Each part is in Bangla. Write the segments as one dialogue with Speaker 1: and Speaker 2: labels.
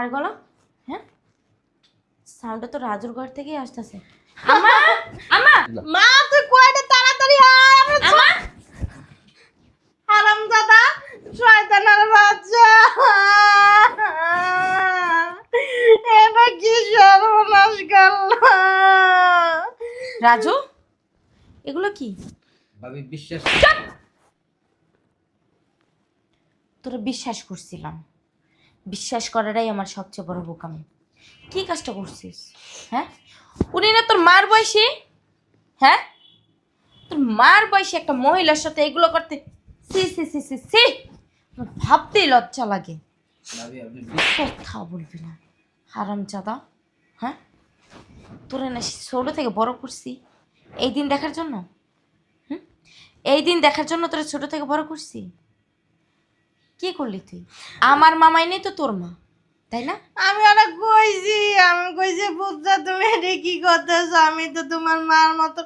Speaker 1: মার গলা? হ্যাঁ, সাউন্ডটা তো রাজুর ঘর থেকেই আসতেছে। আমা, আমা,
Speaker 2: মা তুই কয়টা তাড়াতাড়ি আয়
Speaker 1: আমা।
Speaker 2: হারামজাদা শয়তানের বাচ্চা এটা কি সর্বনাশ করলাম।
Speaker 1: রাজু, এগুলো কি?
Speaker 3: ভাবি বিশ্বাস
Speaker 1: তোরা বিশ্বাস করছিলাম, বিশ্বাস করাটাই আমার সবচেয়ে বড় বোকামি। কি কাজটা করছিস? হ্যাঁ, উনি না তোর মার বয়সী? হ্যাঁ, তোর মার বয়সী একটা মহিলার সাথে এগুলো করতে সি সি সি সি সি, আমার ভাবতেই লজ্জা লাগে।
Speaker 3: ভাবি আপনি
Speaker 1: কথা বলবি না হারামজাদা। হ্যাঁ, তোরা না ছোট থেকে বড় করছি এই দিন দেখার জন্য। হুম, এই দিন দেখার জন্য তোরা ছোট থেকে বড় করছি। কি করলি তুই? আমার মামাই নেই তো তোর মা, তাই না?
Speaker 2: আমি কইছি বুঝছা তুমি এটা কি করতেছো, আমি তো তোমার মার মতো।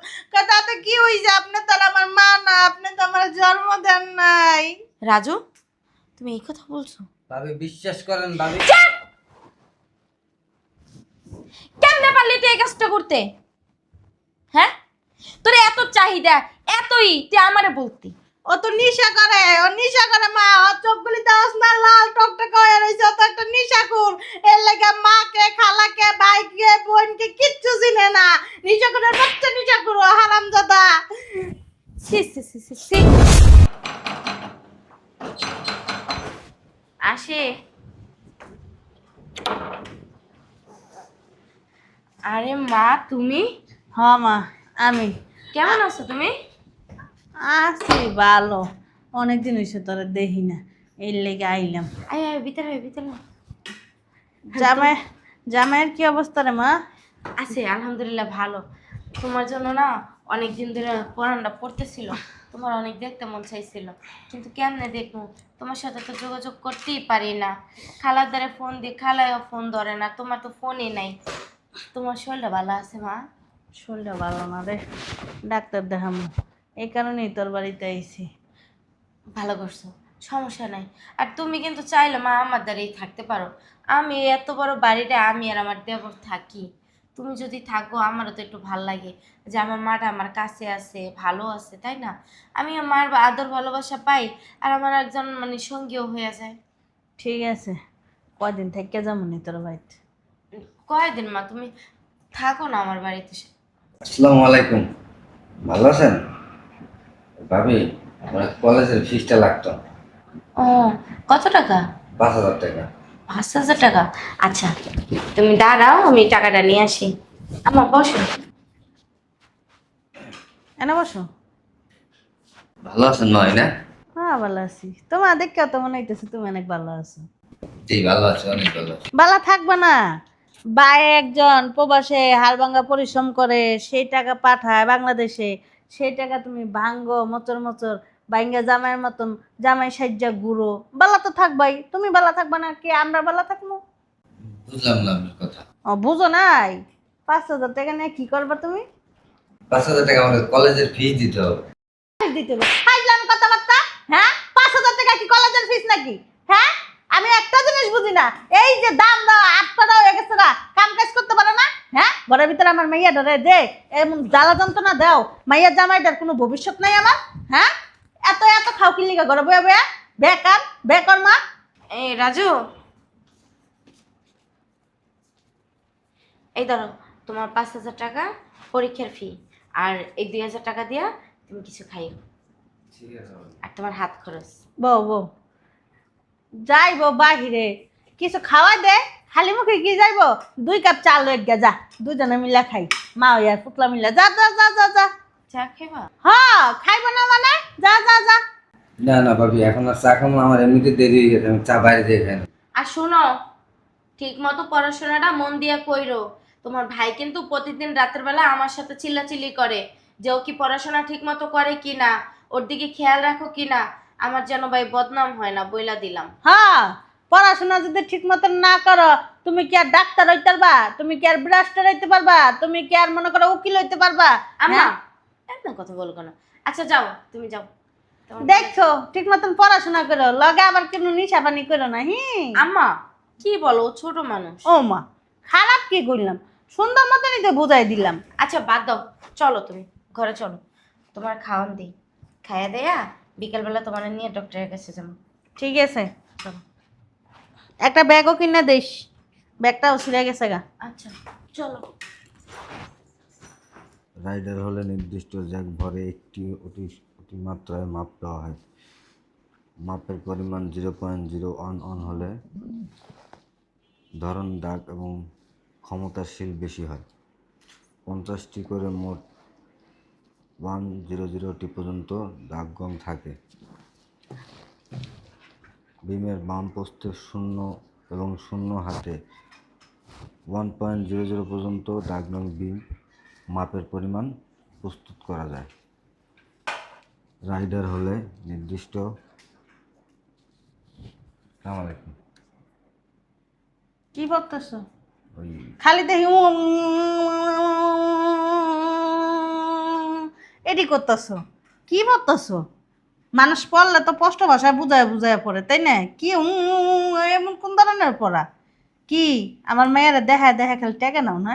Speaker 2: তাতে কি হইছে, আপনি তো আর আমার মা না, আপনি তো আমার জন্ম দেন নাই।
Speaker 1: রাজু, তুমি এই কথা বলছো?
Speaker 3: ভাবি বিশ্বাস করেন ভাবি।
Speaker 1: কেমনে পারলি তুই এই কাজটা করতে? হ্যাঁ, তোর এত চাহিদা, এতই তুই আমারে বলতি।
Speaker 2: ও তো নিশা করে, ও নিশা করে মা, ও চোখগুলি দেওয়াস না লাল টকটকে হয়ে রয়েছে, ও তো একটা নিশাকুর। এর লাগে মাকে, খালাকে, ভাইকে, বোনকে কিচ্ছু চিনে না। নিশাকুরের বাচ্চা নিশাকুর, ও হারামজাদা।
Speaker 1: সি সি সি সি সি। আসে। আরে মা, তুমি
Speaker 2: হ্যাঁ মা, আমি
Speaker 1: কেমন আছো? তুমি
Speaker 2: আছি ভালো, অনেকদিন হয়েছে তোরা দেখি না, এর লেগে আইলাম।
Speaker 1: আয় আয়, ভিতরে আয়, ভিতরে আয়।
Speaker 2: জামাইয়ের কি অবস্থা রে মা?
Speaker 1: আছে আলহামদুলিল্লাহ ভালো। তোমার জন্য না অনেক দিন ধরে কোরআনটা পড়তেছিল, তোমার অনেক দেখতে মন চাইছিল, কিন্তু কেমনে দেখবো, তোমার সাথে তো যোগাযোগ করতেই পারি না। খালার দ্বারা ফোন দিই, খালায়ও ফোন ধরে না, তোমার তো ফোনই নাই। তোমার শরীরটা ভালো আছে মা?
Speaker 2: শরীরটা ভালো না রে, ডাক্তার দেখামু, এই কারণেই তোর বাড়িতে আইছি।
Speaker 1: ভালো করছো, সমস্যা নাই। আর তুমি কিন্তু চাইলে মা আমার দ্বারাই থাকতে পারো। আমি এত বড় বাড়িটা আমি আর আমার দেবর থাকি, তুমি যদি থাকো আমারও তো একটু ভাল লাগে যে আমার মাটা আমার কাছে আছে, ভালো আছে, তাই না? আমি আমার আদর ভালোবাসা পাই, আর আমার একজন মানে সঙ্গীও হয়ে যায়।
Speaker 2: ঠিক আছে, কয়দিন থেকে যাবো নি তোর বাড়িতে?
Speaker 1: কয়দিন মা, তুমি থাকো না আমার বাড়িতে।
Speaker 3: আসসালামু আলাইকুম, ভালো আছেন? ভাবি আমার কলেজের ফিসটা লাগতো।
Speaker 1: ও, কত টাকা?
Speaker 3: 5,000 টাকা।
Speaker 1: 5,000 টাকা? আচ্ছা, তুমি দাঁড়াও, আমি টাকাটা নিয়ে আসি। আমার বসো।
Speaker 2: এনে বসো।
Speaker 3: ভালো আছেন নয় না?
Speaker 2: হ্যাঁ ভালো আছি, তোমার দেখে তো মনে হইতেছে তুমি অনেক ভালো আছো।
Speaker 3: জি ভালো আছে, অনেক ভালো আছে।
Speaker 2: ভালো থাকবে না? ভাই একজন প্রবাসে হাড়ভাঙ্গা পরিশ্রম করে, সেই টাকা পাঠায় বাংলাদেশে, সেই টাকা তুমি ভাঙ্গো মোচর মোচর, ভাঙ্গা জামাইয়ের মতন জামাই সাজ্জা গুঁড়ো। বালা তো থাকবাই, তুমি বালা থাকবা না কে আমরা বালা থাকবো?
Speaker 3: বুঝলাম না আপনার কথা।
Speaker 2: ও বুঝো নাই? 5,000 টাকা নিয়ে কি করবা তুমি?
Speaker 3: 5,000 টাকা আমাদের কলেজের ফি দিতে হবে।
Speaker 2: দিতে হবে ফাইজলাম কথাবার্তা। হ্যাঁ, 5,000 টাকা কি কলেজের ফিস নাকি? হ্যাঁ, আমি একটা জিনিস বুঝি না, এই যে দাম দাও 8 হয়ে গেছে না, কাম কাজ করতে পারে না? হ্যাঁ, ঘরের ভিতরে আমার মাইয়া ধরে দে, এমন জ্বালা যন্ত্রণা দাও, মাইয়ার জামাইটার কোনো ভবিষ্যৎ নাই আমার। হ্যাঁ, এত এত খাও কি লিগা ঘরে বয়ে বয়ে? বেকার বেকার মা।
Speaker 1: এই রাজু, এই ধরো তোমার 5,000 টাকা পরীক্ষার ফি, আর এই 2,000 টাকা দিয়া তুমি কিছু খাইও,
Speaker 3: ঠিক আছে ভাবি।
Speaker 1: আর তোমার হাত খরচ।
Speaker 2: বউ বউ যাইবো বাহিরে, কিছু খাওয়া দে, খালি মুখে কি যাইবো? 2 কাপ চাল লইয়া গে যা, দুজনে মিলা খাই, মা ওই আর পুতলা মিলা যা যা যা যা যা।
Speaker 1: চা খেবা?
Speaker 2: হ্যাঁ, খাইবো না মানে? যা যা যা।
Speaker 3: না না ভাবি, এখন আর চা খাবো না, আমার এমনিতে দেরি হয়ে গেছে, আমি চা বাইরে দিয়ে খাই না।
Speaker 1: আর শোনো, ঠিক মতো পড়াশোনাটা মন দিয়া কইরো। তোমার ভাই কিন্তু প্রতিদিন রাতের বেলা আমার সাথে চিল্লাচিল্লি করে যে ও কি পড়াশোনা ঠিক মতো করে কি না, ওর দিকে খেয়াল রাখো কি না। আমার যেন ভাই বদনাম হয় না, বইলা দিলাম।
Speaker 2: হ্যাঁ, পড়াশোনা যদি ঠিক মতন না করো, তুমি কি আর ডাক্তার হইতে পারবা? তুমি কি আর ব্রাস্টার হইতে পারবা? তুমি কি আর মনে করো উকিল হইতে পারবা?
Speaker 1: আম্মা,
Speaker 2: হ্যাঁ?
Speaker 1: একদম কথা বলবো না। আচ্ছা যাও, তুমি যাও। তোমার
Speaker 2: দেখছো, ঠিক মতন পড়াশোনা করো, লগে আবার কোনো নিশা পানি করো না। হি
Speaker 1: আম্মা, কি বলো, ও ছোট মানুষ।
Speaker 2: ও মা, খারাপ কি করলাম? সুন্দর মতনই তো বুঝাই দিলাম।
Speaker 1: আচ্ছা বাদ দাও, চলো তুমি ঘরে চলো, তোমার খাওয়ান দিই, খাইয়া দেয়া বিকেলবেলা তোমার নিয়ে ডক্টরের কাছে যাবো।
Speaker 2: ঠিক আছে,
Speaker 1: চলো।
Speaker 2: একটা ব্যাগও কিনে দিস, ব্যাগটাও ছিঁড়ে গেছে গা।
Speaker 1: আচ্ছা চলো।
Speaker 3: রাইডার হলে নির্দিষ্ট জ্যাক ভরে একটি অতিমাত্রায় মাপ দেওয়া হয়। মাপের পরিমাণ 0.01 অন হলে ধরন, দাগ এবং ক্ষমতাশীল বেশি হয়। 50টি করে মোট 100টি পর্যন্ত দাগগম থাকে। বিমের বাম পোস্তে 0 এবং 0 হাতে 1.00 পর্যন্ত দাগনং বিম মাপের পরিমাণ প্রস্তুত করা যায়। রাইডার হলে নির্দিষ্ট আসসালামু
Speaker 2: কি করতেছ?
Speaker 3: ওই
Speaker 2: খালি দেখি এটি করতেছ, কি করতেছ? মানুষ পড়লে তো স্পষ্ট ভাষায় বুঝায় বুঝায় পড়ে, তাই না? কি এমন কোন ধরনের পড়া? কি আমার মেয়েরা দেখায় দেখায় খালি টাকা নাও না?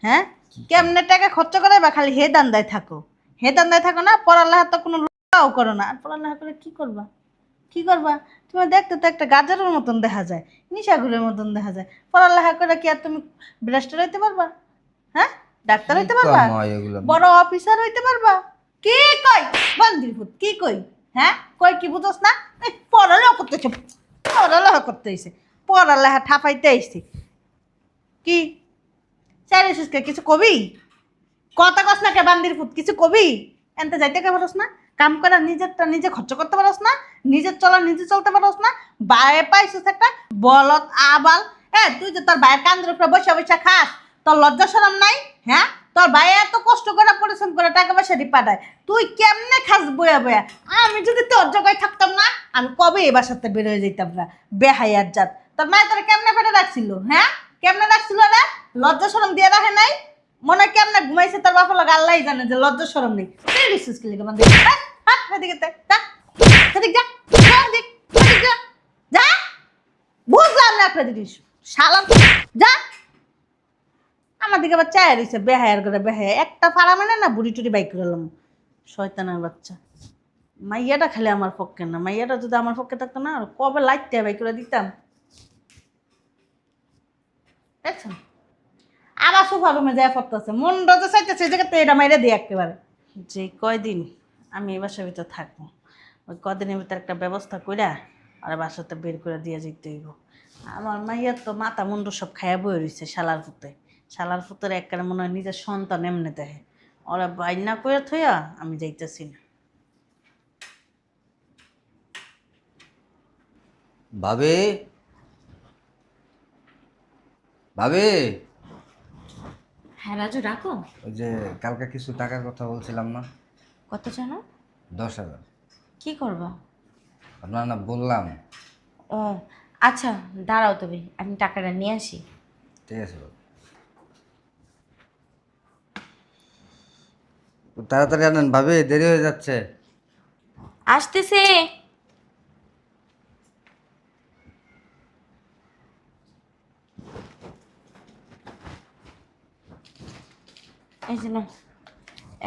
Speaker 2: হ্যাঁ, কেমনে টাকা খরচ করে বা খালি হে দান্দায় থাকো, হে দান্দায় থাকো না? পড়ালেখা তো কোনো লাও করো না। আর পড়ালেখা করে কি করবা? কি করবা? তুমি দেখতে তো একটা গাজরের মতন দেখা যায়, নিশাগুরের মতন দেখা যায়। পড়ালেখা করে কি আর তুমি ব্যারিস্টার হইতে পারবা? হ্যাঁ, ডাক্তার হইতে পারবা?
Speaker 3: এগুলো
Speaker 2: বড় অফিসার হইতে পারবা? কি কই বন্দির ভূত, কি কই? হ্যাঁ কই, কি বুঝোস না? এই পড়ালেখা করতেছে, পড়ালেখা করতে হইছে, পড়ালেখা ঠাপাইতে আইছে। কি চাইছিস কিছু কবি? কথা কস না কে বান্দির ভূত, কিছু কবি? এনতে যাইতে কে পারস না? কাম করা নিজেরটা নিজে খরচ করতে পারস না? নিজের চলা নিজে চলতে পারস না? বায়ে পাইছিস একটা বলত আবাল। তুই যে তোর ভাইয়ের কান্দের উপরে বসে বসে খাস, তোর লজ্জা শরম নাই? হ্যাঁ, তোর ভাই এত কষ্ট করে পরিশ্রম করে টাকা পয়সা পাঠায়, তুই কেমনে খাস বয়া বয়া? আমি যদি তোর জায়গায় থাকতাম না, আমি কবে এই বাসাতে বের হয়ে যেতাম না। বেহাইয়ার জাত, তোর মায়ের তোর কেমনে পেটে রাখছিল? হ্যাঁ, কেমনে রাখছিল রে? লজ্জা শরম দিয়ে রাখে নাই? মনে হয় কেমনে ঘুমাইছে তোর বাপা লোক, আল্লাহ জানে যে লজ্জা শরম নেই। তুই বিশ্বাস করলি কেমন? এদিকে যা, এদিক যা, যা, এদিক, এদিক যা, যা। বুঝলাম না একটা জিনিস, শালা যা। আমার দিকে আবার চায় রয়েছে বেহায়ার করে, বেহায়া একটা ফাড়া মানে না বুড়ি টুড়ি বাইক করলাম। শয়তানের বাচ্চা, মাইয়াটা খালি আমার পক্ষে না, মাইয়াটা যদি আমার পক্ষে থাকতো না আর কবে লাইটটা বাইক করে দিতাম। দেখছো, আবার সোফা রুমে যায় পড়তেছে, মন রাজা চাইতেছে জায়গাতে এটা মাইরে দিই একেবারে। যে কয়দিন আমি এই বাসার ভিতরে থাকবো, ওই কদিনের ভিতরে একটা ব্যবস্থা কইরা আর বাসাতে বের করে দিয়ে যেতে হইব। আমার মাইয়ার তো মাথা মুন্ডু সব খাইয়া বয়ে রয়েছে শালার ফুতে, শালার ফুতের একবারে মনে হয় নিজের সন্তান এমনি দেখে। ওরা বাইনা করে থইয়া আমি যাইতেছি না।
Speaker 3: ভাবি, ভাবি,
Speaker 1: হ্যাঁ রাজু ডাকো।
Speaker 3: ওই যে কালকে কিছু টাকার কথা বলছিলাম না,
Speaker 1: কত জানো?
Speaker 3: 10,000।
Speaker 1: কি করবা?
Speaker 3: আপনার না বললাম।
Speaker 1: ও আচ্ছা, দাঁড়াও তবে আমি টাকাটা নিয়ে আসি।
Speaker 3: ঠিক আছে বাবু। তাড়াতাড়ি আনেন ভাবি, দেরি হয়ে যাচ্ছে।
Speaker 1: আসতেছে। এই যে নাও,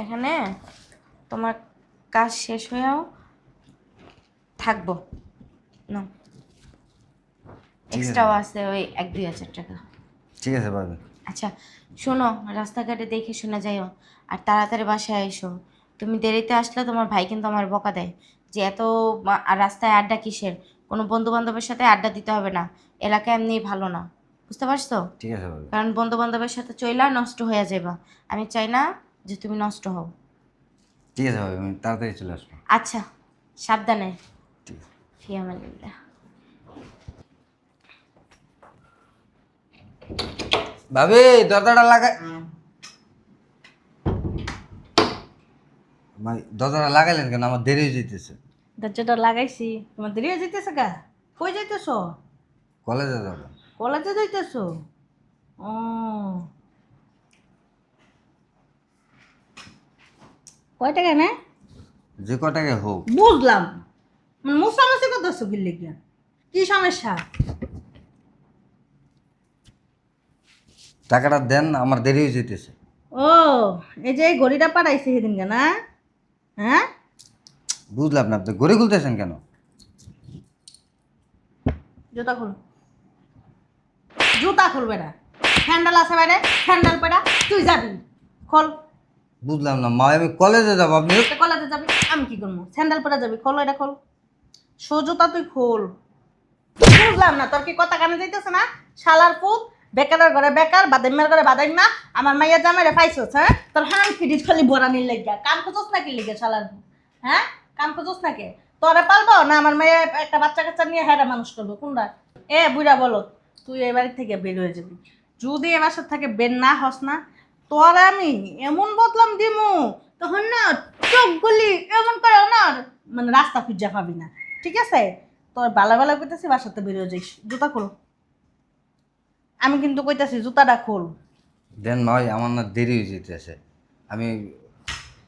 Speaker 1: এখানে তোমার কাজ শেষ হয়েও থাকবো না, এক্সট্রাও আছে ওই 1-2 হাজার টাকা।
Speaker 3: ঠিক আছে ভাবি।
Speaker 1: আচ্ছা শোনো, রাস্তাঘাটে দেখে শুনে যাইও আর তাড়াতাড়ি বাসায় এসো। তুমি দেরিতে আসলে তোমার ভাই কিন্তু আমার বকা দেয় যে এত আর রাস্তায় আড্ডা কিসের, কোনো বন্ধু বান্ধবের সাথে আড্ডা দিতে হবে না, এলাকা এমনি ভালো না, বুঝতে পারছো?
Speaker 3: ঠিক আছে ভাবি।
Speaker 1: কারণ বন্ধু বান্ধবের সাথে চইলা নষ্ট হয়ে যাবা, আমি চাই না যে তুমি নষ্ট হও।
Speaker 3: ঠিক আছে ভাবি, আমি তাড়াতাড়ি চলে আসবো।
Speaker 1: আচ্ছা সাবধানে।
Speaker 3: ঠিক আছে
Speaker 1: ফিয়ামানিল্লাহ।
Speaker 3: ভাবি, দরজাটা লাগাই, দরজাটা লাগাইলেন কেন? আমার দেরি হয়ে যেতেছে।
Speaker 2: দরজাটা লাগাইছি, তোমার দেরি হয়ে যাইতেছে গা? কই যাইতেছো?
Speaker 3: কলেজে যাবো।
Speaker 2: কলেজে যাইতেছো? ও, কয় টাকা না?
Speaker 3: যে কটাকে হোক।
Speaker 2: বুঝলাম, মুসামসি করতেছো কি লিখে? কি সমস্যা?
Speaker 3: টাকাটা দেন, আমার দেরি হয়ে যেতেছে।
Speaker 2: ও এই যে এই ঘড়িটা পাঠাইছে সেদিনকে না? হ্যাঁ
Speaker 3: বুঝলাম না, আপনি গড়ি খুলতেছেন কেন?
Speaker 2: জুতা খুল, জুতা খুলবে না। হ্যান্ডেল আছে বাইরে, হ্যান্ডেল পেড়া তুই যাবি। খোল।
Speaker 3: বুঝলাম না মা, আমি কলেজে যাবো, আপনি
Speaker 2: তুই কলেজে যাবি, আমি কি করবো? স্যান্ডেল পরে যাবি, খোল এটা খোল। জুতা তুই খোল। বুঝলাম না তোর কি কথা কানে যাইতেছে না? শালার পুত, বেকারের ঘরে বেকার, বাদাইমার ঘরে বাদাইম না। আমার মাইয়া জামাইরে পাইছস, হ্যাঁ? তোর হান ফিরিজ খালি বরানির লাগিয়া কাম খুঁজোস নাকি লিগে শালার পুত? হ্যাঁ কাম খুঁজোস নাকি? তোরে পালবো না আমার মাইয়া একটা বাচ্চা কাচ্চা নিয়ে হ্যাঁ মানুষ করবো কোনটা? এ বুড়া বলো, তুই এই বাড়ি থেকে বের হয়ে যাবি। যদি এ বাসার থেকে বের না হস না, তোর আমি এমন বদলাম দিমু তখন না চোখগুলি এমন করে না, মানে রাস্তা খুঁজা পাবি না, ঠিক আছে? তোর বালা বালা কইতাছি বাসাতে বেরিয়ে যাইস। জুতা খোল, আমি কিন্তু কইতাছি জুতাটা খোল।
Speaker 3: দেন মা, ওই আমার না দেরি হয়ে যেতেছে, আমি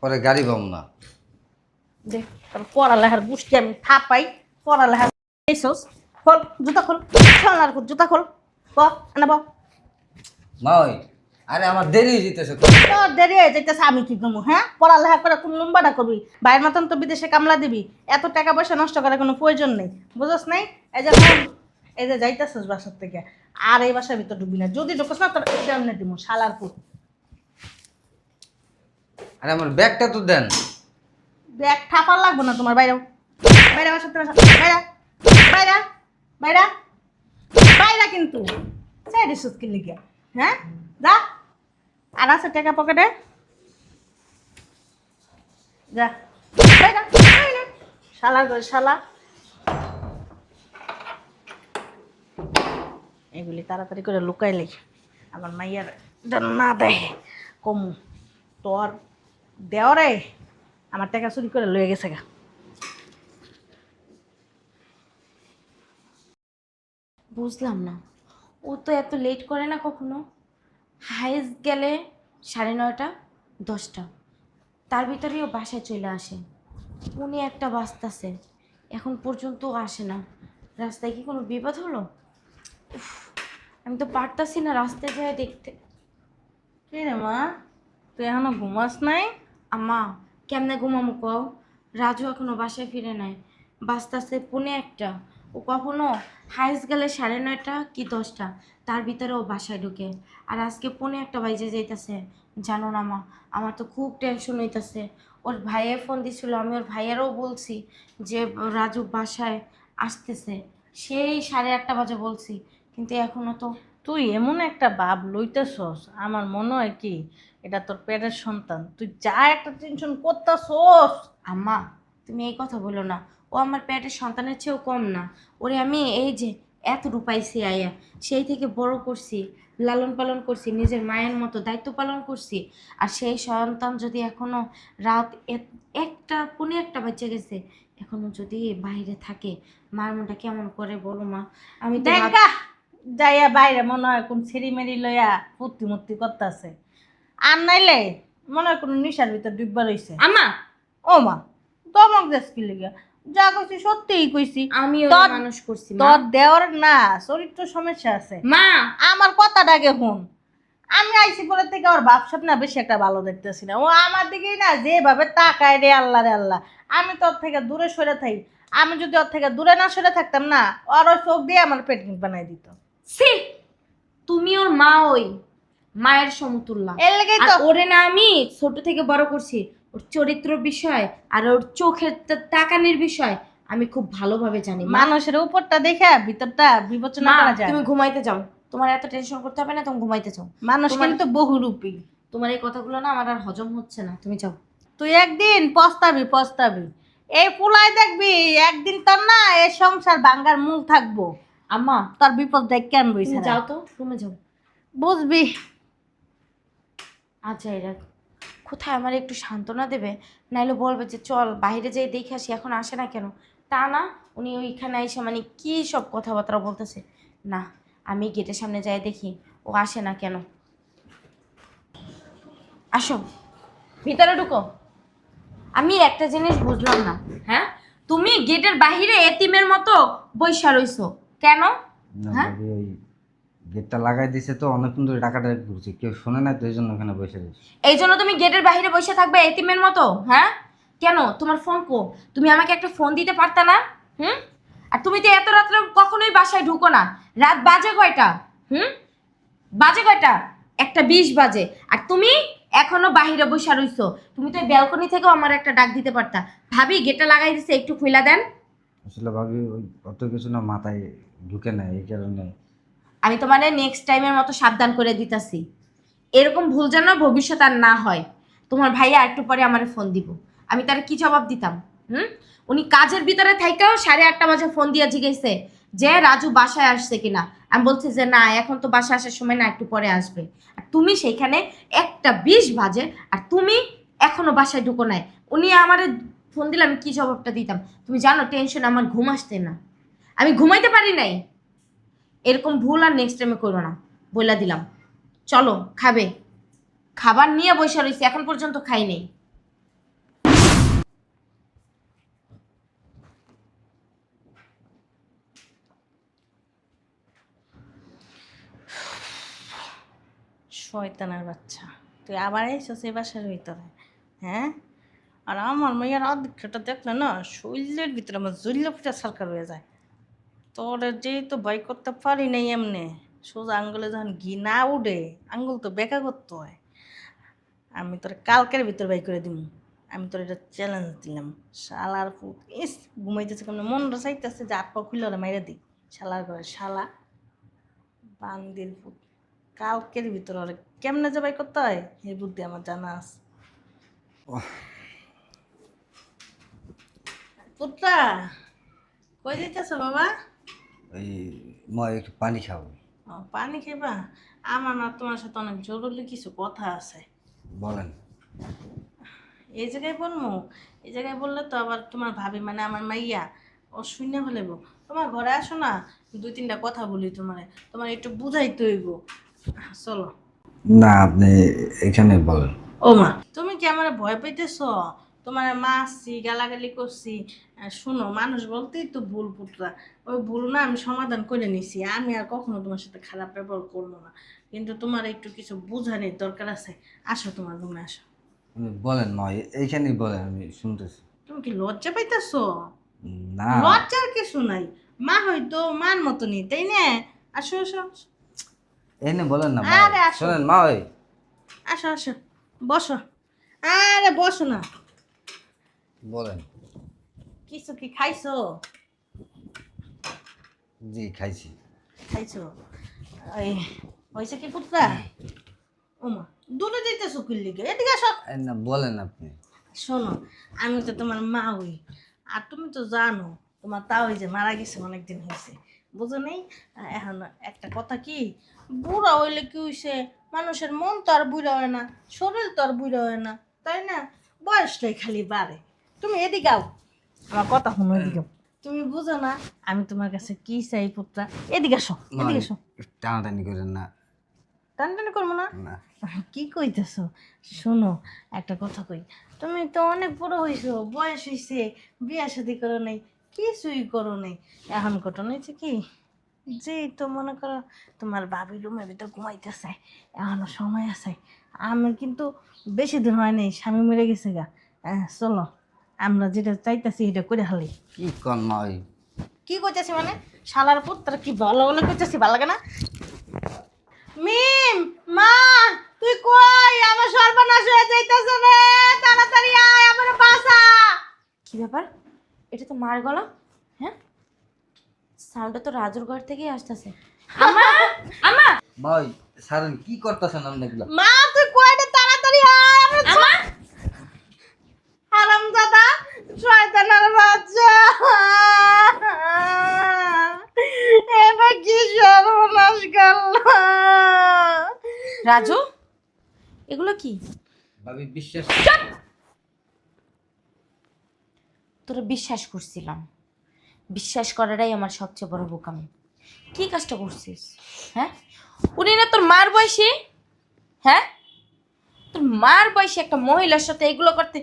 Speaker 3: পরে গাড়ি পাবো না।
Speaker 2: দেখ তোর পড়ালেখার গোষ্ঠী আমি থাপাই, পড়ালেখার এইসস। খোল জুতা খোল, আর জুতা খোল, ব আনা ব।
Speaker 3: মা ওই, আরে আমার দেরি হয়ে যেতেছে।
Speaker 2: তোর দেরি হয়ে যাইতেছে, আমি কি করবো? হ্যাঁ পড়ালেখা করে কোন লম্বাটা করবি? বাইরের মতন তো বিদেশে কামলা দিবি, এত টাকা পয়সা নষ্ট করার কোনো প্রয়োজন নেই, বুঝস নাই? এই যে খোল, এই যে যাইতেছিস বাসার থেকে, আর এই বাসার ভিতর ঢুকবি না। যদি ঢুকস না তোর এমনি দিব শালার পুত।
Speaker 3: আরে আমার ব্যাগটা তো দেন।
Speaker 2: ব্যাগ ঠাপার লাগবো না তোমার, বাইরেও বাইরে বাসার থেকে বাইরা বাইরা বাইরা বাইরা, কিন্তু চাই রিসুস কি লিখে? হ্যাঁ যা, আর আছে টাকা পকেটে, যা বাইরা বাইরা, শালা গো শালা। এগুলি তাড়াতাড়ি করে লুকাইলে আমার মাইয়ার যেন না দেয় কমু। তোর দেওয়ারে আমার টাকা চুরি করে লয়ে গেছে গা।
Speaker 1: বুঝলাম না, ও তো এত লেট করে না কখনো। হাইস গেলে 9:30, 10টা, তার ভিতরেই ও বাসায় চলে আসে। উনি একটা বাস্তাছে, এখন পর্যন্ত আসে না। রাস্তায় কি কোনো বিপদ হলো? উফ, আমি তো পারতাছি না রাস্তায় যায় দেখতে।
Speaker 2: কি রে মা, তুই এখনো ঘুমাস নাই?
Speaker 1: আম্মা, কেমনে ঘুমামো কও? রাজু এখনো বাসায় ফিরে নাই, বাস্তাছে 1:45। ও কখনো হাইস গেলে 9:30 কি 10টা, তার ভিতরে ও বাসায় ঢুকে। আর আজকে 1:45 বাজে যাইতেছে। জানো না মা, আমার তো খুব টেনশন হইতাছে। ওর ভাইয়ে ফোন দিছিল, আমি ওর ভাইয়েরও বলছি যে রাজু বাসায় আসতেছে। সেই 8:30 বাজে বলছি, কিন্তু এখনো তো।
Speaker 2: তুই এমন একটা ভাব লইতেছস, আমার মনে হয় কি এটা তোর পেটের সন্তান। তুই যা একটা টেনশন করতেছস।
Speaker 1: আম্মা, তুমি এই কথা বলো না। ও আমার পেটের সন্তানের চেয়েও কম না। ওরে আমি এই যে এত রূপাইছি আয়া, সেই থেকে বড় করছি, লালন পালন করছি, নিজের মায়ের মতো দায়িত্ব পালন করছি। আর সেই সন্তান যদি এখনো রাত 1:15 বাজে গেছে, এখনো যদি বাইরে থাকে, মার মনটা কেমন করে বলো মা। আমি তো
Speaker 2: দেখা যাইয়া বাইরে মনে হয় কোন ছিঁড়ি মেরি লইয়া ফুর্তি মুর্তি করতেছে, আর নাইলে মনে হয় কোনো নিশার ভিতর ডুববা রইছে।
Speaker 1: আম্মা,
Speaker 2: ও মা, দমক দেশ কি লিগা? যা কইছি সত্যিই কইছি।
Speaker 1: আমি
Speaker 2: তোর-
Speaker 1: মানুষ করছি মা।
Speaker 2: তোর দেওর না চরিত্র সমস্যা আছে।
Speaker 1: মা,
Speaker 2: আমার কথাটাকে শুন। আমি আইসি পরে থেকে ওর ভাবসাব না বেশি একটা ভালো দেখতেছি না। ও আমার দিকেই না যেভাবে তাকায় রে আল্লাহ রে আল্লাহ। আমি তোর থেকে দূরে সরে থাকি। আমি যদি ওর থেকে দূরে না সরে থাকতাম না, ওর ওই চোখ দিয়ে আমার পেট বানাই দিত।
Speaker 1: সি, তুমি ওর মা, ওই মায়ের সমতুল্য।
Speaker 2: এর লেগেই
Speaker 1: আর
Speaker 2: তো
Speaker 1: ওরে না আমি ছোট থেকে বড় করছি। ওর চরিত্র বিষয় আর ওর চোখের তাকানির বিষয় আমি খুব ভালোভাবে জানি মা।
Speaker 2: মানুষের উপরটা দেখে ভিতরটা বিবেচনা
Speaker 1: মা,
Speaker 2: করা যায়।
Speaker 1: তুমি ঘুমাইতে যাও, তোমার এত টেনশন করতে হবে না, তুমি ঘুমাইতে যাও।
Speaker 2: মানুষ
Speaker 1: তোমার-
Speaker 2: কিন্তু বহুরূপী।
Speaker 1: তোমার এই কথাগুলো না আমার আর হজম হচ্ছে না, তুমি যাও।
Speaker 2: তুই একদিন পস্তাবি পস্তাবি। এই পুলাই দেখবি একদিন তোর না এই সংসার ভাঙ্গার মূল থাকবো।
Speaker 1: আম্মা,
Speaker 2: তোর বিপদ দেখ কেন বইছে
Speaker 1: তুমি যাও তো, রুমে যাও।
Speaker 2: বুঝবি।
Speaker 1: আচ্ছা, এরা কোথায় আমার একটু সান্ত্বনা দেবে, নাইলে বলবে যে চল বাইরে যাই দেখে আসি, এখন আসে না কেন। তা না, উনি ওইখানে এসে মানে কি সব কথাবার্তা বলতেছে। না, আমি গেটের সামনে যাই দেখি ও আসে না কেন। আসো, ভিতরে ঢুকো। আমি একটা জিনিস বুঝলাম না, হ্যাঁ, তুমি গেটের বাহিরে এতিমের মতো বইসা রইছো কেন?
Speaker 3: না
Speaker 1: হ্যাঁ?
Speaker 3: ভাবি, ওই গেটটা লাগাই দিছে তো অনেকক্ষণ ধরে টাকাটা ঘুরছি, কেউ শোনে না তো এই জন্য ওখানে বসে রয়েছে।
Speaker 1: এই জন্য তুমি গেটের বাইরে বসে থাকবে এতিমের মতো? হ্যাঁ, কেন? তোমার ফোন কো? তুমি আমাকে একটা ফোন দিতে পারতা না? হুম? আর তুমি তো এত রাত্রে কখনোই বাসায় ঢুকো না। রাত বাজে কয়টা? বাজে কয়টা? 1:20 বাজে, আর তুমি এখনো বাহিরে বসে রইছো। তুমি তো ব্যালকনি থেকেও আমার একটা ডাক দিতে পারতা, ভাবি গেটটা লাগাই দিছে, একটু খুইলা দেন।
Speaker 3: আসলে ভাবি ওই অত কিছু না মাথায় ঢুকে না, এই কারণে।
Speaker 1: আমি তোমার নেক্সট টাইমের মতো সাবধান করে দিতাছি, এরকম ভুল যেন ভবিষ্যৎ আর না হয়। তোমার ভাইয়া একটু পরে আমার ফোন দিব, আমি তার কি জবাব দিতাম? উনি কাজের ভিতরে থাইকাও 8:30 বাজে ফোন দিয়ে জিজ্ঞেসে যে রাজু বাসায় আসছে কিনা। আমি বলছি যে না, এখন তো বাসায় আসার সময় না, একটু পরে আসবে। আর তুমি সেইখানে 1:20 বাজে, আর তুমি এখনো বাসায় ঢুকো নাই। উনি আমার ফোন দিলে আমি কি জবাবটা দিতাম? তুমি জানো টেনশন আমার ঘুম আসতে না, আমি ঘুমাইতে পারি নাই। এরকম ভুল আর নেক্সট টাইমে করো না, বইলা দিলাম। চলো খাবে, খাবার নিয়ে বসে রয়েছি, এখন পর্যন্ত খাই নেই।
Speaker 2: শয়তানের বাচ্চা, তুই আবার এসেছিস এই বাসার ভিতরে, হ্যাঁ? আর আমার মেয়ের অধিক্ষটা দেখলে না, শরীরের ভিতরে আমার জল্লে ফুটা সরকার হয়ে যায়। তোর যেই তো ভয় করতে পারি নাই এমনি, সোজা আঙ্গুলে যখন ঘি না উঠে আঙ্গুল তো বেকা করতে হয়। আমি তোর কালকের ভিতর বাই করে দিব। আমি তোর এটা চ্যালেঞ্জ দিলাম। শালার পুত ইস ঘুমাইতেছে কেমন, মনটা চাইতেছে যে হাত পা খুলে ওরা মাইরা দিই। শালার ঘরে শালা বান্দির পুত, কালকের ভিতর ওরা কেমনে যে বাই করতে হয় এই বুদ্ধি আমার জানা আছে। পুত্রা কই দিতেছ বাবা?
Speaker 3: ওই মা একটু পানি খাবো।
Speaker 2: ও, পানি খেবা? আমার না তোমার সাথে অনেক জরুরি কিছু কথা আছে।
Speaker 3: বলেন।
Speaker 2: এই জায়গায় বলবো? এই জায়গায় বললে তো আবার তোমার ভাবি মানে আমার মাইয়া ও শূন্য ফেলেব। তোমার ঘরে আসো না, 2-3টা কথা বলি তোমার, তোমার একটু বুঝাইতে হইব। চলো।
Speaker 3: না আপনি এখানে বলেন।
Speaker 2: ও মা, তুমি কি আমার ভয় পাইতেছ? তোমার মারছি, গালাগালি করছি। শোনো, মানুষ বলতেই তো ভুল পুত্রা, ওই ভুল না আমি সমাধান করে নিছি। আমি আর কখনো তোমার সাথে খারাপ ব্যবহার করবো না, কিন্তু তোমার একটু কিছু বোঝানোর দরকার আছে। আসো তোমার রুমে আসো।
Speaker 3: আপনি বলেন মা, এইখানেই বলেন, আমি শুনতেছি।
Speaker 2: তুমি কি লজ্জা পাইতেছ?
Speaker 3: না
Speaker 2: লজ্জার কিছু নাই, মা হয়তো মান মতনই, তাই না? আসো আসো আসো।
Speaker 3: এনে বলেন না মা,
Speaker 2: আরে আসো।
Speaker 3: শোনেন মা ওই।
Speaker 2: আসো আসো, বসো। আরে বসো না।
Speaker 3: বলেন।
Speaker 2: কিছু কি খাইছো?
Speaker 3: জি খাইছি।
Speaker 2: খাইছো? ওই হয়েছে কি পুত্রা? ওমা, দূরে দিতেছো কি লিগে? এদিকে আসো।
Speaker 3: না বলেন আপনি।
Speaker 2: শোনো, আমি তো তোমার মা হই, আর তুমি তো জানো তোমার তাও ওই যে মারা গেছে অনেকদিন হয়েছে, বুঝো নেই? এখন একটা কথা কি, বুড়া হইলে কি হইছে, মানুষের মন তো আর বুড়া হয় না, শরীর তো আর বুড়া হয় না, তাই না? বয়সটাই খালি বাড়ে। তুমি এদিকে আও, আমার কথা শুনো, এদিকে আও। তুমি বুঝো না আমি তোমার কাছে কি চাই পুত্রা? এদিকে আসো, এদিকে আসো।
Speaker 3: টানাটানি করেন না।
Speaker 2: টানটানি করবো না?
Speaker 3: না
Speaker 2: কি কইতেছো? শোনো, একটা কথা কই, তুমি তো অনেক বড় হইছো, বয়স হইছে, বিয়া শাদি করো নাই, কিছুই করো নাই। এখন ঘটনা হয়েছে কি, যে তো মনে করো তোমার ভাবি রুমের ভিতর ঘুমাইতেছে, এখনো সময় আছে। আমার কিন্তু বেশি দিন হয় নাই, স্বামী মরে গেছে গা। চলো, আমরা যেটা চাইতেছি এটা করে হালি।
Speaker 3: কি কন মা ওই।
Speaker 2: কি কইতেছি মানে? শালার পুত্র কি ভালো ভালো কইতেছি, ভালো লাগে না? মিম, মা, তুই কই? আমার সর্বনাশ হয়ে যাইতেছে রে, তাড়াতাড়ি আয়, আমার বাসা।
Speaker 1: কি ব্যাপার? এটা তো মার গলা। হ্যাঁ, সাউন্ডটা তো রাজুর ঘর থেকেই আসতেছে। আমা, আমা,
Speaker 3: মা ওই সারেন কি করতেছেন আপনি এগুলো?
Speaker 2: মা, তুই কই রে? তাড়াতাড়ি আয়, আমার
Speaker 1: আমা।
Speaker 2: হারামজাদা, শয়তানের বাচ্চা। এটা কি সর্বনাশ করলাম?
Speaker 1: রাজু, এগুলো কি?
Speaker 3: ভাবি বিশ্বাস।
Speaker 1: তোরা বিশ্বাস করছিলাম, বিশ্বাস করাটাই আমার সবচেয়ে বড় বোকামি। কি কাজটা করছিস? হ্যাঁ, উনি না তোর মার বয়সী? হ্যাঁ, তোর মার বয়সী একটা মহিলার সাথে এগুলো করতে,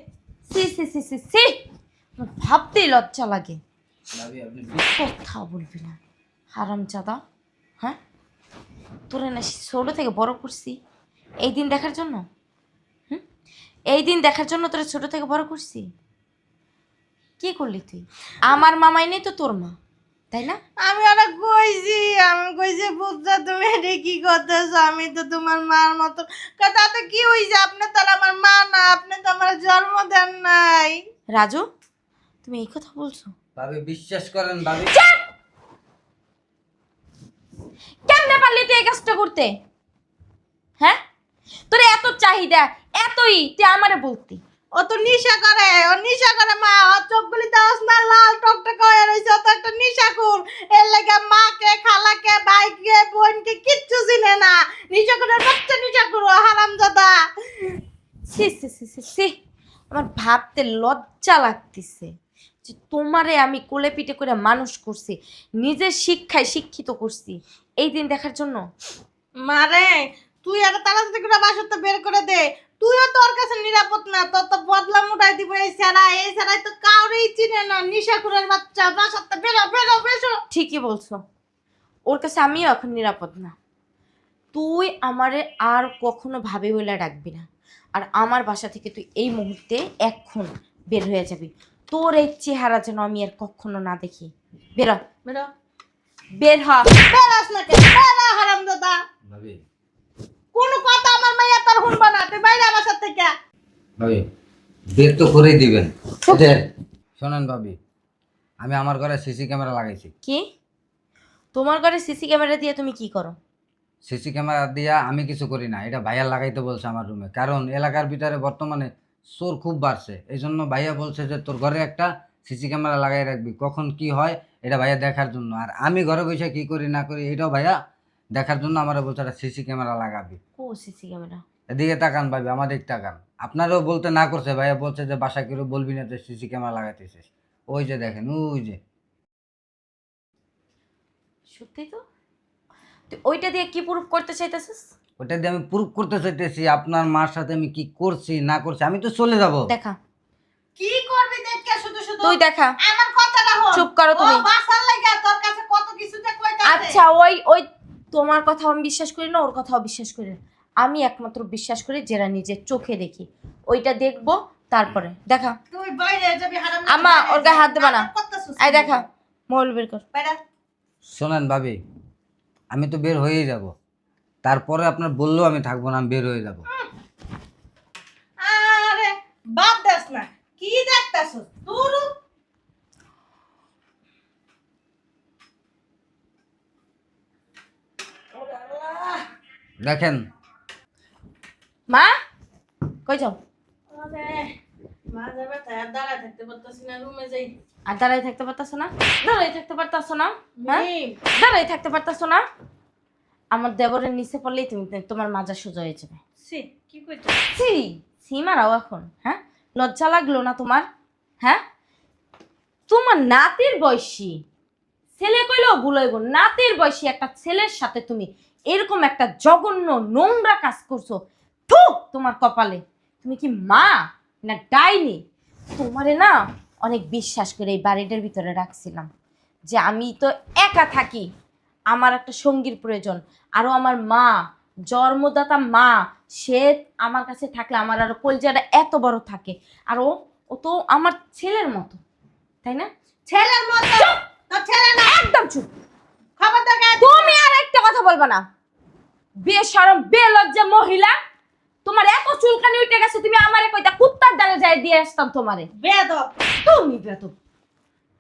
Speaker 1: সি সি সি সি সি, আমার ভাবতেই লজ্জা লাগে।
Speaker 3: ভাবি আপনি
Speaker 1: কথা বলবি না, হারামজাদা। হ্যাঁ, তোরে না ছোট থেকে বড় করছি এই দিন দেখার জন্য? হুম, এই দিন দেখার জন্য তোরে ছোট থেকে বড় করছি? কি করলি তুই? আমার মামাই নেই তো তোর মা, তাই না?
Speaker 2: আমি কইছি বুঝছো তুমি এটা কি করতেছো? আমি তো তোমার মার মতো। তাতে কি হইছে? আপনি তো আর আমার মা না, আপনি তো আমার জন্ম দেন নাই।
Speaker 1: রাজু, তুমি এই কথা বলছো?
Speaker 3: ভাবি বিশ্বাস করেন ভাবি।
Speaker 1: কেমনে পারলি তুই এই কাজটা করতে? হ্যাঁ, তোর এত চাহিদা, এতই, তুই আমারে বলতি।
Speaker 2: ও তো নিশা করে, ও নিশা করে মা। ও চোখগুলি দাস না লাল টকটকে হয়ে রয়েছে। ও তো একটা নিশাখোর। এর লাগে মাকে, খালাকে, ভাইকে, বোনকে কিচ্ছু চিনে না। নিশাখোরের বাচ্চা নিশাখোর, হারামজাদা।
Speaker 1: ছি ছি ছি ছি ছি, আমার ভাবতে লজ্জা লাগতেছে যে তোমারে আমি কোলে পিঠে করে মানুষ করছি, নিজের শিক্ষায় শিক্ষিত করছি এই দিন দেখার জন্য।
Speaker 2: মারে, তুই আর তাড়াতাড়ি করে বাসাতে বের করে দে। তুইও তোর কাছে নিরাপদ না। তোর তো বদলাম উঠাই দিব এই ছাড়া। এই ছাড়াই তো কাউরেই চিনে না। নিশাখোরের বাচ্চা, বাসাতে বেরো বেরো বেরো।
Speaker 1: ঠিকই বলছো, ওর কাছে আমিও এখন নিরাপদ না। তুই আমারে আর কখনো ভাবে বলে ডাকবি না, আর আমার বাসা থেকে তুই এই মুহূর্তে এখন বের হয়ে যাবি। তোর এই চেহারা যেন আমি আর কখনো না দেখি। বের হ,
Speaker 2: বেরো।
Speaker 1: বের হ।
Speaker 2: বেরাস না কেন? বেরো হারামজাদা।
Speaker 3: ভাবি
Speaker 2: কোনো কথা আমার মাইয়া তোর শুনবা না। তুই বাইরে বাসা থেকে।
Speaker 3: ভাবি বের তো করেই দিবেন। শোনেন ভাবি, আমি আমার ঘরে সিসি ক্যামেরা লাগাইছি।
Speaker 1: কি? তোমার ঘরে সিসি ক্যামেরা দিয়ে তুমি কি করো?
Speaker 3: সিসি ক্যামেরা দিয়া আমি কিছু করি না, এটা ভাইয়া লাগাইতে বলছে আমার রুমে। কারণ এলাকার ভিতরে বর্তমানে চোর খুব বাড়ছে, এই জন্য ভাইয়া বলছে যে তোর ঘরে একটা সিসি ক্যামেরা লাগাই রাখবি, কখন কি হয় এটা ভাইয়া দেখার জন্য। আর আমি ঘরে বসে কি করি না করি এটাও ভাইয়া দেখার জন্য আমার বলছে একটা সিসি ক্যামেরা লাগাবি।
Speaker 1: ও সিসি ক্যামেরা?
Speaker 3: এদিকে তাকান ভাবি, আমাদের তাকান। আপনারও বলতে না করছে, ভাইয়া বলছে যে বাসা কেউ বলবি না যে সিসি ক্যামেরা লাগাইতেছিস। ওই যে দেখেন, ওই যে
Speaker 1: সত্যি তো? তুই ওইটা দিয়ে কি প্রুফ করতে চাইতেছিস?
Speaker 3: ওটা দিয়ে আমি প্রুফ করতে চাইতেছি আপনার মার সাথে আমি কি করছি না করছি। আমি তো চলে যাব।
Speaker 1: দেখা।
Speaker 2: কি করবি দেখকে শুধু শুধু?
Speaker 1: তুই দেখা।
Speaker 2: আমার কথাটা হল।
Speaker 1: চুপ করো তুমি।
Speaker 2: ও বাসার লাগা তোর কাছে কত কিছুতে কইতাছে।
Speaker 1: আচ্ছা, ওই ওই তোমার কথাও আমি বিশ্বাস করি না, ওর কথাও বিশ্বাস করি না। আমি একমাত্র বিশ্বাস করি যেটা নিজের চোখে দেখি। ওইটা দেখবো, তারপরে দেখা।
Speaker 2: তুই বাইরে যাবি হারাম।
Speaker 1: আম্মা, ওর গায়ে হাত দেবা না। আই দেখা, মোবাইল বের কর।
Speaker 2: বাইরে।
Speaker 3: শোনেন ভাবি, আমি তো বের হয়েই যাব, তারপরে আপনার বললেও আমি থাকবো না, আমি বের হয়ে যাব।
Speaker 2: আরে বাদ দাস না। কি দেখতাছস? তুরু
Speaker 3: দেখেন
Speaker 1: মা, কই যাও?
Speaker 2: আরে মা যাবে তাই আর দাঁড়ায় থাকতে পারতাছি না। রুমে যাই।
Speaker 1: আর দাঁড়াই থাকতে পারতাছো না? দাঁড়াই থাকতে পারতাছো না? হ্যাঁ,
Speaker 2: মিম,
Speaker 1: দাঁড়াই থাকতে পারতাছো না? আমার দেবরের নিচে পড়লেই তুমি, তোমার মাজা সোজা হয়ে যাবে।
Speaker 2: সি কি কইছ?
Speaker 1: ছি, ছি মারাও এখন? হ্যাঁ, লজ্জা লাগলো না তোমার? হ্যাঁ, তোমার নাতির বয়সী ছেলে কইলেও ভুল হইব, নাতির বয়সী একটা ছেলের সাথে তুমি এরকম একটা জঘন্য নোংরা কাজ করছো। থু, তোমার কপালে। তুমি কি মা না ডাইনি? তোমারে না অনেক বিশ্বাস করে এই বাড়িটার ভিতরে রাখছিলাম, যে আমি তো একা থাকি, আমার একটা সঙ্গীর প্রয়োজন। আরও আমার মা, জন্মদাতা মা, সে আমার কাছে থাকলে আমার আরো কলজাটা এত বড় থাকে। আর ও ও তো আমার ছেলের মতো, তাই না?
Speaker 2: ছেলের মতো? তোর ছেলে না।
Speaker 1: একদম চুপ।
Speaker 2: খবরদার গায়ে
Speaker 1: তুমি আর একটা কথা বলবা না। বেশরম বেলজ্জা মহিলা, তোমার এত চুলকানি উঠে গেছে, তুমি আমারে কইতা কুত্তার ডালে যায় দিয়ে আসতাম তোমারে।
Speaker 2: বেয়াদব।
Speaker 1: তুমি বেয়াদব।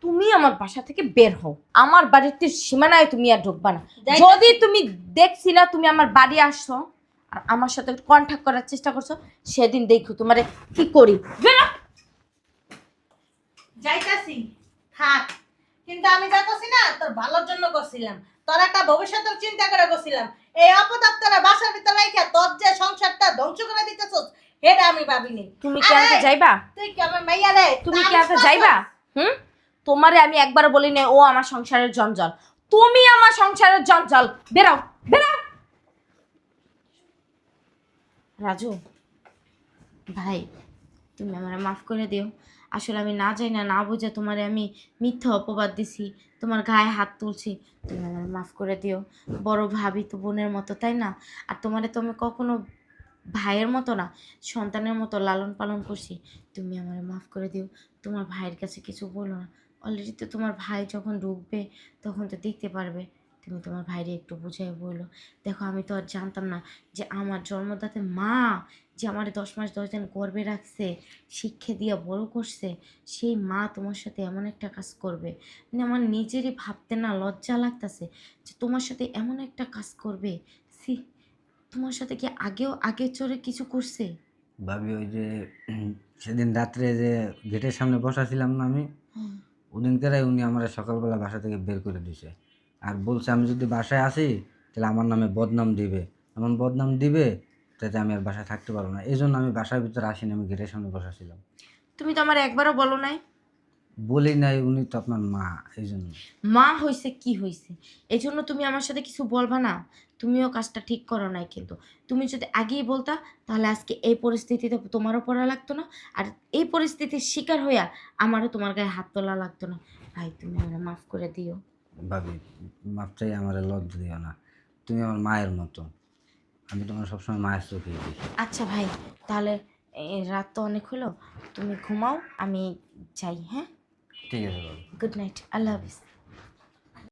Speaker 1: তুমি আমার বাসা থেকে বের হও, আমার বাড়িতে সীমানায় তুমি আর ঢুকবা না।
Speaker 2: যাইতাছি।
Speaker 1: যদি তুমি দেখছি না তুমি আমার বাড়ি আসছো আর আমার সাথে কন্ট্যাক্ট করার চেষ্টা করছো, সেদিন দেখো তোমারে কি করি। বেরো।
Speaker 2: যাইতাছি। থাক। কিন্তু আমি যাইতাছি না তোর ভালোর জন্য করছিলাম। তোর একটা ভবিষ্যতের চিন্তা করে করছিলাম। এই অপদার্থরা বাসার ভিতরে রাইখা তোর যে সংসারটা ধ্বংস করে দিতেছস, এটা আমি ভাবিনি।
Speaker 1: তুমি কি আনতে যাইবা?
Speaker 2: তুই কি আমার মাইয়া রে?
Speaker 1: তুমি কি আনতে যাইবা? হুম, তোমারে আমি একবার বলি না ও আমার সংসারের জঞ্জাল। তুমি আমার সংসারের জঞ্জাল। বেরাও, বেরাও। রাজু ভাই, তুমি আমার মাফ করে দিও। আসলে আমি না যাই না না বুঝে তোমারে আমি মিথ্যা অপবাদ দিছি, তোমার গায়ে হাত তুলছি। তুমি আমার মাফ করে দিও। বড় ভাবি তো বোনের মতো, তাই না? আর তোমারে তো আমি কখনো ভাইয়ের মতো না, সন্তানের মতো লালন পালন করছি। তুমি আমার মাফ করে দিও। তোমার ভাইয়ের কাছে কিছু বলো না। অলরেডি তো তোমার ভাই যখন ঢুকবে তখন তো দেখতে পারবে। তুমি তোমার ভাইরে একটু বুঝাই বলো। দেখো আমি তো আর জানতাম না যে আমার জন্মদাতে মা, যে আমার 10 মাস 10 দিন গর্ভে রাখছে, শিক্ষা দিয়ে বড় করছে, সেই মা তোমার সাথে এমন একটা কাজ করবে। মানে আমার নিজেরই ভাবতে না লজ্জা লাগতেছে যে তোমার সাথে এমন একটা কাজ করবে। সি, তোমার সাথে কি আগে চড়ে কিছু করছে?
Speaker 3: ভাবি ওই যে সেদিন রাত্রে যে গেটের সামনে বসা ছিলাম না আমি,
Speaker 1: হুম।
Speaker 3: ওদিনকার উনি আমার সকালবেলা বাসা থেকে বের করে দিছে। আর বলছে আমি যদি বাসায় আসি তাহলে আমার নামে বদনাম দিবে, এমন বদনাম দিবে যাতে আমি আর বাসায় থাকতে পারবো না। এই জন্য আমি বাসার ভিতরে আসিনি, আমি গেটের সামনে বসা ছিলাম।
Speaker 1: তুমি তো আমার একবারও বলো নাই।
Speaker 3: বলি নাই, উনি তো আপনার মা, এই জন্য।
Speaker 1: মা হইছে কি হইছে, এই জন্য তুমি আমার সাথে কিছু বলবা না? তুমিও কাজটা ঠিক করো নাই কিন্তু। তুমি যদি আগেই বলতা তাহলে আজকে এই পরিস্থিতিতে তোমারও পড়া লাগতো না, আর এই পরিস্থিতির শিকার হইয়া আমারও তোমার গায়ে হাত তোলা লাগতো না। ভাই তুমি আমার মাফ করে দিও।
Speaker 3: ভাবি মাপ চাই, আমার লজ্জা দিও না। তুমি আমার মায়ের মতো, আমি তোমার সবসময় মায়ের চোখেই দেখি।
Speaker 1: আচ্ছা ভাই, তাহলে রাত তো অনেক হলো, তুমি ঘুমাও, আমি যাই। হ্যাঁ,
Speaker 3: ঠিক আছে ভাবি।
Speaker 1: গুড নাইট, আল্লাহ হাফিজ।